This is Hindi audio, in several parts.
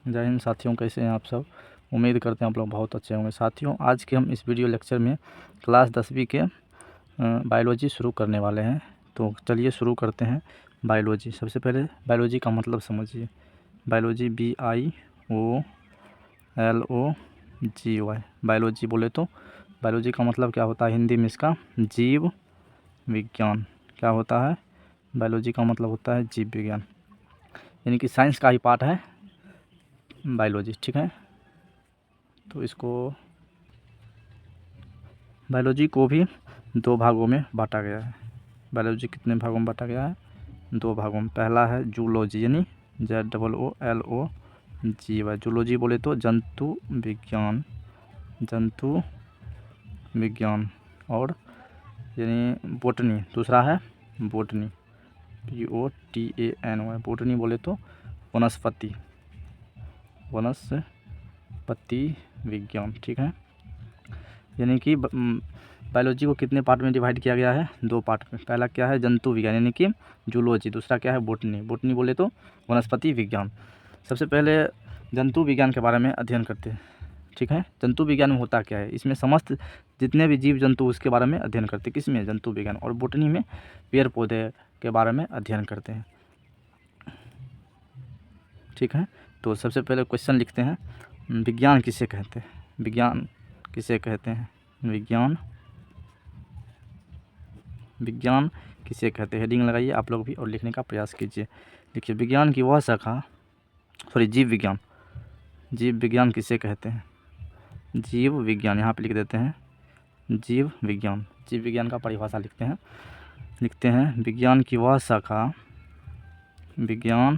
जय हिंद साथियों, कैसे हैं आप सब। उम्मीद करते हैं आप लोग बहुत अच्छे होंगे। साथियों, आज के हम इस वीडियो लेक्चर में क्लास 10वीं के बायोलॉजी शुरू करने वाले हैं। तो चलिए शुरू करते हैं। बायोलॉजी, सबसे पहले बायोलॉजी का मतलब समझिए। Biology BIOLOGY। बायोलॉजी बोले तो बायोलॉजी का मतलब क्या होता है, हिंदी में इसका जीव विज्ञान। क्या होता है? बायोलॉजी का मतलब होता है जीव विज्ञान, यानी कि साइंस का ही पार्ट है बायोलॉजी। ठीक है, तो इसको बायोलॉजी को भी दो भागों में बांटा गया है। बायोलॉजी कितने भागों में बांटा गया है? दो भागों में। पहला है जूलॉजी, यानी ZOOLOGY। जूलॉजी बोले तो जंतु विज्ञान, जंतु विज्ञान। और यानी बोटनी, दूसरा है बोटनी, BOTANY। बोटनी बोले तो वनस्पति, वनस्पति विज्ञान। ठीक है, यानी कि बायोलॉजी को कितने पार्ट में डिवाइड किया गया है? दो पार्ट में। पहला क्या है? जंतु विज्ञान, यानी कि जूलॉजी। दूसरा क्या है? बोटनी। बोटनी बोले तो वनस्पति विज्ञान। सबसे पहले जंतु विज्ञान के बारे में अध्ययन करते हैं। ठीक है, जंतु विज्ञान में होता क्या है? इसमें समस्त जितने भी जीव जंतु उसके बारे में अध्ययन करते हैं। किसमें? जंतु विज्ञान। और बोटनी में पेड़ पौधे के बारे में अध्ययन करते हैं। ठीक है, तो सबसे पहले क्वेश्चन लिखते हैं, विज्ञान किसे कहते हैं? विज्ञान किसे कहते हैं? विज्ञान, विज्ञान किसे कहते हैं? हेडिंग लगाइए आप लोग भी और लिखने का प्रयास कीजिए। देखिए, विज्ञान की वह शाखा, जीव विज्ञान। जीव विज्ञान किसे कहते हैं? जीव विज्ञान, यहाँ पे लिख देते हैं जीव विज्ञान। जीव विज्ञान का परिभाषा लिखते हैं विज्ञान की वह शाखा, विज्ञान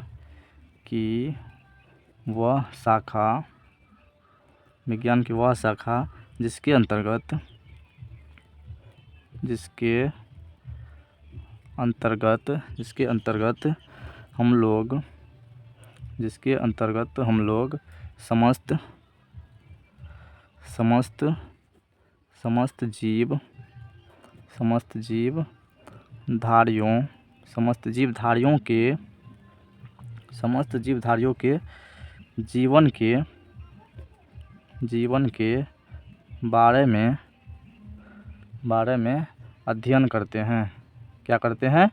की वह शाखा, विज्ञान की वह शाखा जिसके अंतर्गत हम लोग समस्त जीवधारियों के जीवन के बारे में अध्ययन करते हैं। क्या करते हैं?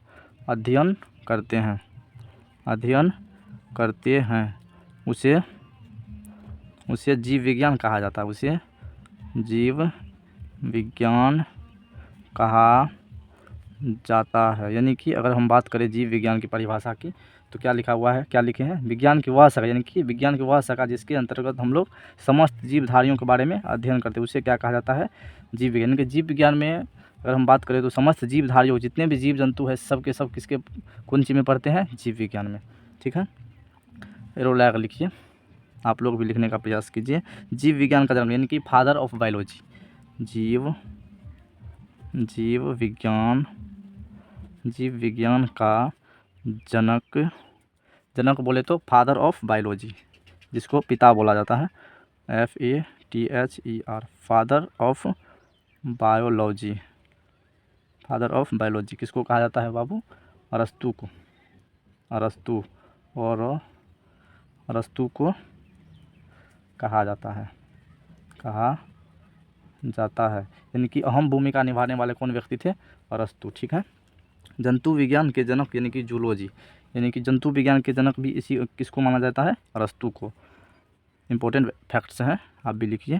अध्ययन करते हैं। उसे जीव विज्ञान कहा जाता है। उसे जीव विज्ञान कहा जाता है। यानी कि अगर हम बात करें जीव विज्ञान की परिभाषा की, तो क्या लिखा हुआ है? क्या लिखे हैं? विज्ञान की वह शाखा, यानी कि विज्ञान की वह शाखा जिसके अंतर्गत हम लोग समस्त जीवधारियों के बारे में अध्ययन करते हैं, उसे क्या कहा जाता है? जीव विज्ञान। यानी कि जीव विज्ञान में अगर हम बात करें तो समस्त जीवधारियों, जितने भी जीव जंतु है, सब के सब किसके, कौन चीज़ में पढ़ते हैं? जीव विज्ञान में। ठीक है, एरो लगा लिखिए, आप लोग भी लिखने का प्रयास कीजिए। जीव विज्ञान का जन्म, यानी कि फादर ऑफ बायोलॉजी। जीव विज्ञान का जनक बोले तो फादर ऑफ बायोलॉजी, जिसको पिता बोला जाता है, FATHER, father of biology. Father of biology किसको कहा जाता है बाबू? अरस्तु को। अरस्तु को कहा जाता है, यानी कि अहम भूमिका निभाने वाले कौन व्यक्ति थे? अरस्तु। ठीक है, जंतु विज्ञान के जनक, यानी कि जूलॉजी, यानी कि जंतु विज्ञान के जनक भी इसी किसको माना जाता है? अरस्तु को। इम्पोर्टेंट फैक्ट्स हैं, आप भी लिखिए।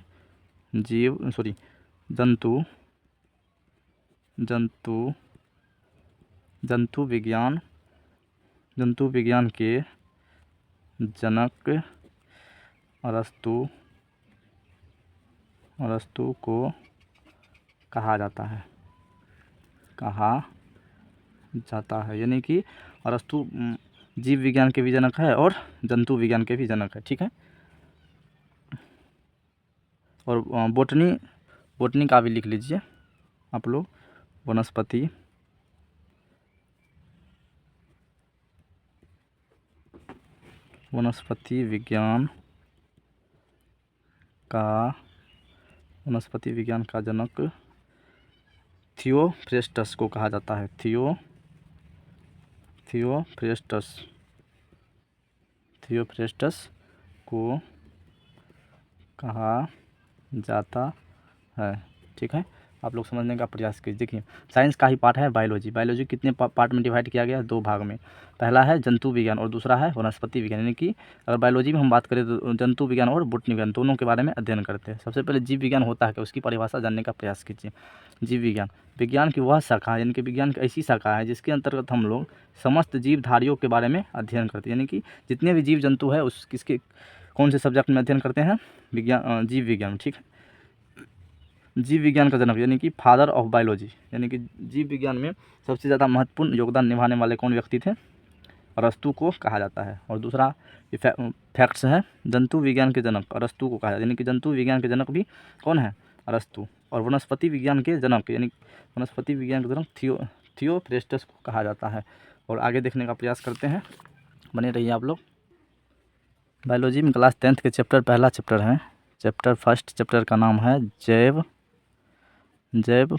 जंतु विज्ञान के जनक अरस्तु को कहा जाता है, यानी कि अरस्तु जीव विज्ञान के भी जनक है और जंतु विज्ञान के भी जनक है। ठीक है, और बोटनी का भी लिख लीजिए आप लोग। वनस्पति विज्ञान का जनक थियोफ्रेस्टस को कहा जाता है। थियोफ्रेस्टस को कहा जाता है। ठीक है, आप लोग समझने का प्रयास कीजिए। देखिए, साइंस का ही पार्ट है बायोलॉजी। बायोलॉजी कितने पार्ट में डिवाइड किया गया है? 2 भाग में। पहला है जंतु विज्ञान और दूसरा है वनस्पति विज्ञान। यानी कि अगर बायोलॉजी में हम बात करें तो जंतु विज्ञान और बॉटनी विज्ञान दोनों के बारे में अध्ययन करते हैं। सबसे पहले जीव विज्ञान होता है क्या, उसकी परिभाषा जानने का प्रयास कीजिए। जीव विज्ञान विज्ञान की वह शाखा है, यानी कि विज्ञान की ऐसी शाखा है जिसके अंतर्गत हम लोग समस्त जीवधारियों के बारे में अध्ययन करते हैं। यानी कि जितने भी जीव जंतु है उस किसके कौन से सब्जेक्ट में अध्ययन करते हैं? जीव विज्ञान। ठीक है, जीव विज्ञान का जनक यानी कि फादर ऑफ बायोलॉजी, यानी कि जीव विज्ञान में सबसे ज़्यादा महत्वपूर्ण योगदान निभाने वाले कौन व्यक्ति थे? अरस्तु को कहा जाता है। और दूसरा फैक्ट्स है, जंतु विज्ञान के जनक अरस्तु को कहा जाता है। यानी कि जंतु विज्ञान के जनक भी कौन है? अरस्तु। और वनस्पति विज्ञान के जनक यानी वनस्पति विज्ञान के जनक थियोफ्रेस्टस को कहा जाता है। और आगे देखने का प्रयास करते हैं, बने रहिए आप लोग। बायोलॉजी में क्लास 10th के चैप्टर पहला चैप्टर है, चैप्टर फर्स्ट चैप्टर का नाम है जैव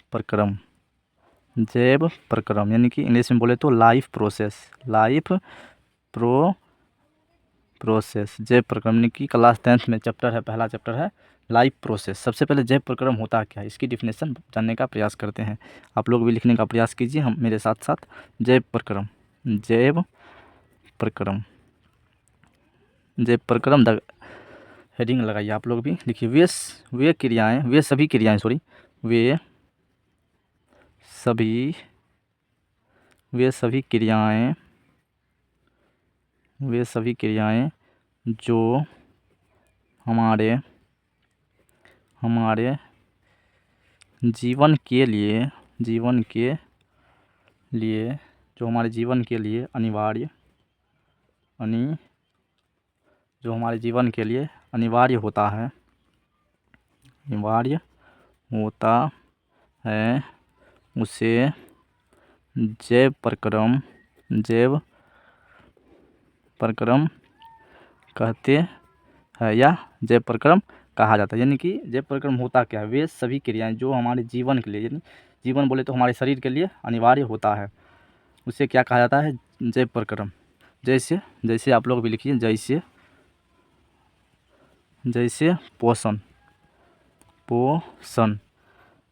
प्रक्रम यानी कि इंग्लिश में बोले तो लाइफ प्रोसेस जैव प्रक्रम यानी कि क्लास 10th में चैप्टर है, पहला चैप्टर है लाइफ प्रोसेस। सबसे पहले जैव प्रक्रम होता क्या है, इसकी डिफिनेशन जानने का प्रयास करते हैं। आप लोग भी लिखने का प्रयास कीजिए हम मेरे साथ साथ। जैव प्रक्रम हेडिंग लगाइए, आप लोग भी लिखिए। वे सभी क्रियाएं जो हमारे जीवन के लिए अनिवार्य होता है उसे जैव प्रक्रम कहते हैं या जैव प्रक्रम कहा जाता है। यानी कि जैव प्रक्रम होता क्या है? वे सभी क्रियाएं जो हमारे जीवन के लिए, यानी जीवन बोले तो हमारे शरीर के लिए अनिवार्य होता है, उसे क्या कहा जाता है? जैव प्रक्रम। जैसे आप लोग भी लिखिए, जैसे पोषण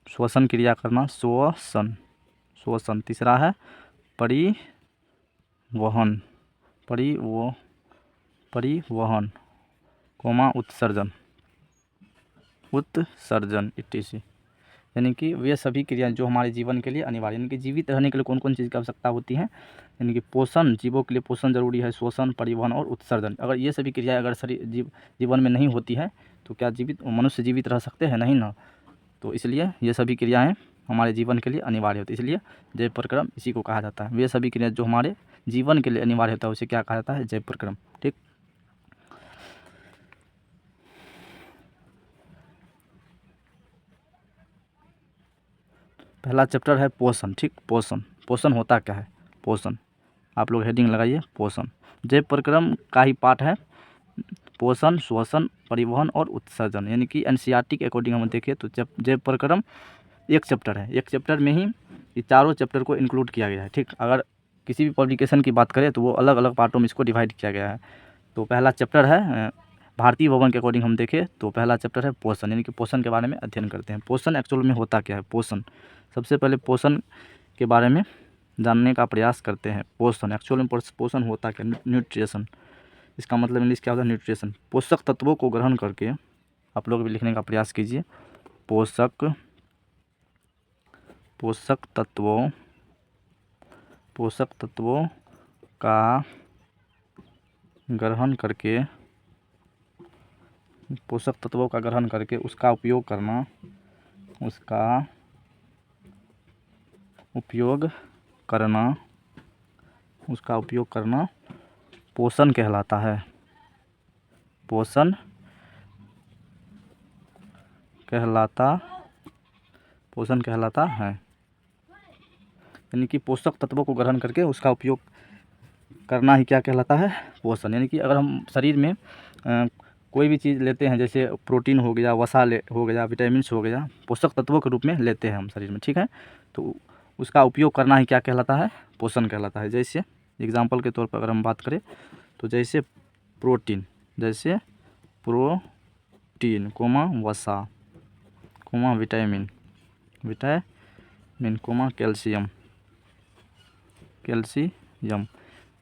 श्वसन क्रिया करना, श्वसन। तीसरा है परिवहन उत्सर्जन etc। यानी कि वे सभी क्रियाएं जो हमारे जीवन के लिए अनिवार्य, यानी कि जीवित रहने के लिए कौन कौन चीज़ की आवश्यकता होती है? यानी कि पोषण, जीवों के लिए पोषण जरूरी है, श्वसन, परिवहन और उत्सर्जन। अगर ये सभी क्रियाएं अगर जीवन में नहीं होती है तो क्या मनुष्य जीवित रह सकते हैं? नहीं ना। तो इसलिए ये सभी क्रियाएं हमारे जीवन के लिए अनिवार्य होती है, इसलिए जैव प्रक्रम इसी को कहा जाता है। वे सभी क्रियाएं जो हमारे जीवन के लिए अनिवार्य होता है उसे क्या कहा जाता है? जैव प्रक्रम। ठीक, पहला चैप्टर है पोषण। ठीक, पोषण होता क्या है? पोषण, आप लोग हेडिंग लगाइए, पोषण। जैव प्रक्रम का ही पार्ट है पोषण, श्वसन, परिवहन और उत्सर्जन। यानी कि एनसीईआरटी के अकॉर्डिंग हम देखें तो जैव प्रक्रम एक चैप्टर है, एक चैप्टर में ही ये चारों चैप्टर को इंक्लूड किया गया है। ठीक, अगर किसी भी पब्लिकेशन की बात करें तो वो अलग अलग पार्टों में इसको डिवाइड किया गया है। तो पहला चैप्टर है, भारतीय भवन के अकॉर्डिंग हम देखें तो पहला चैप्टर है पोषण, यानी कि पोषण के बारे में अध्ययन करते हैं। पोषण एक्चुअल में होता क्या है? पोषण, सबसे पहले पोषण के बारे में जानने का प्रयास करते हैं। पोषण एक्चुअल में पोषण होता क्या? न्यूट्रिशन, इसका मतलब इंग्लिश क्या होता है? न्यूट्रिशन। पोषक तत्वों को ग्रहण करके, आप लोग भी लिखने का प्रयास कीजिए। पोषक तत्वों का ग्रहण करके उसका उपयोग करना पोषण कहलाता है। पोषण कहलाता है, यानी कि पोषक तत्वों को ग्रहण करके उसका उपयोग करना ही क्या कहलाता है? पोषण। यानी कि अगर हम शरीर में कोई भी चीज़ लेते हैं, जैसे प्रोटीन हो गया, वसा हो गया, विटामिन्स हो गया, पोषक तत्वों के रूप में लेते हैं हम शरीर में। ठीक है, तो उसका उपयोग करना ही क्या कहलाता है? पोषण कहलाता है। जैसे एग्जाम्पल के तौर पर अगर हम बात करें तो जैसे प्रोटीन कोमा वसा कोमा विटामिन कोमा कैल्शियम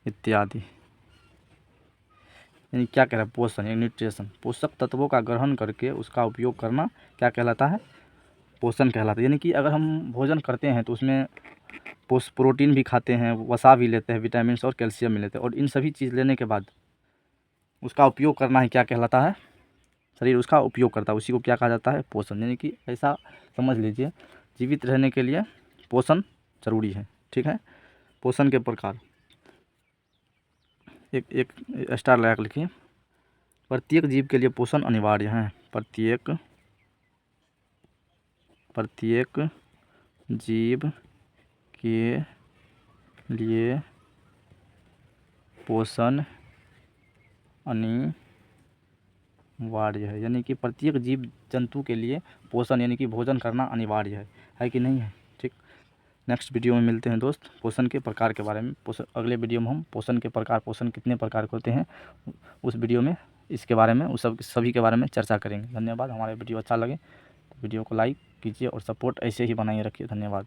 इत्यादि। यानी क्या कह रहा है, पोषण या न्यूट्रिशन, पोषक तत्वों का ग्रहण करके उसका उपयोग करना क्या कहलाता है, पोषण कहलाता है। यानी कि अगर हम भोजन करते हैं तो उसमें प्रोटीन भी खाते हैं, वसा भी लेते हैं, विटामिन और कैल्शियम भी लेते हैं, और इन सभी चीज़ लेने के बाद उसका उपयोग करना ही क्या कहलाता है, शरीर उसका उपयोग करता है, उसी को क्या कहा जाता है, पोषण। यानी कि ऐसा समझ लीजिए, जीवित रहने के लिए पोषण जरूरी है। ठीक है, पोषण के प्रकार, एक स्टार लगा कर लिखिए। प्रत्येक जीव के लिए पोषण अनिवार्य है। प्रत्येक जीव के लिए पोषण अनिवार्य है। यानी कि प्रत्येक जीव जंतु के लिए पोषण यानी कि भोजन करना अनिवार्य है कि नहीं है। ठीक, नेक्स्ट वीडियो में मिलते हैं दोस्त, पोषण के प्रकार के बारे में। अगले वीडियो में हम पोषण के प्रकार, पोषण कितने प्रकार के होते हैं, उस वीडियो में इसके बारे में, उस सभी के बारे में चर्चा करेंगे। धन्यवाद। हमारा वीडियो अच्छा लगे तो वीडियो को लाइक कीजिए और सपोर्ट ऐसे ही बनाए रखिए। धन्यवाद।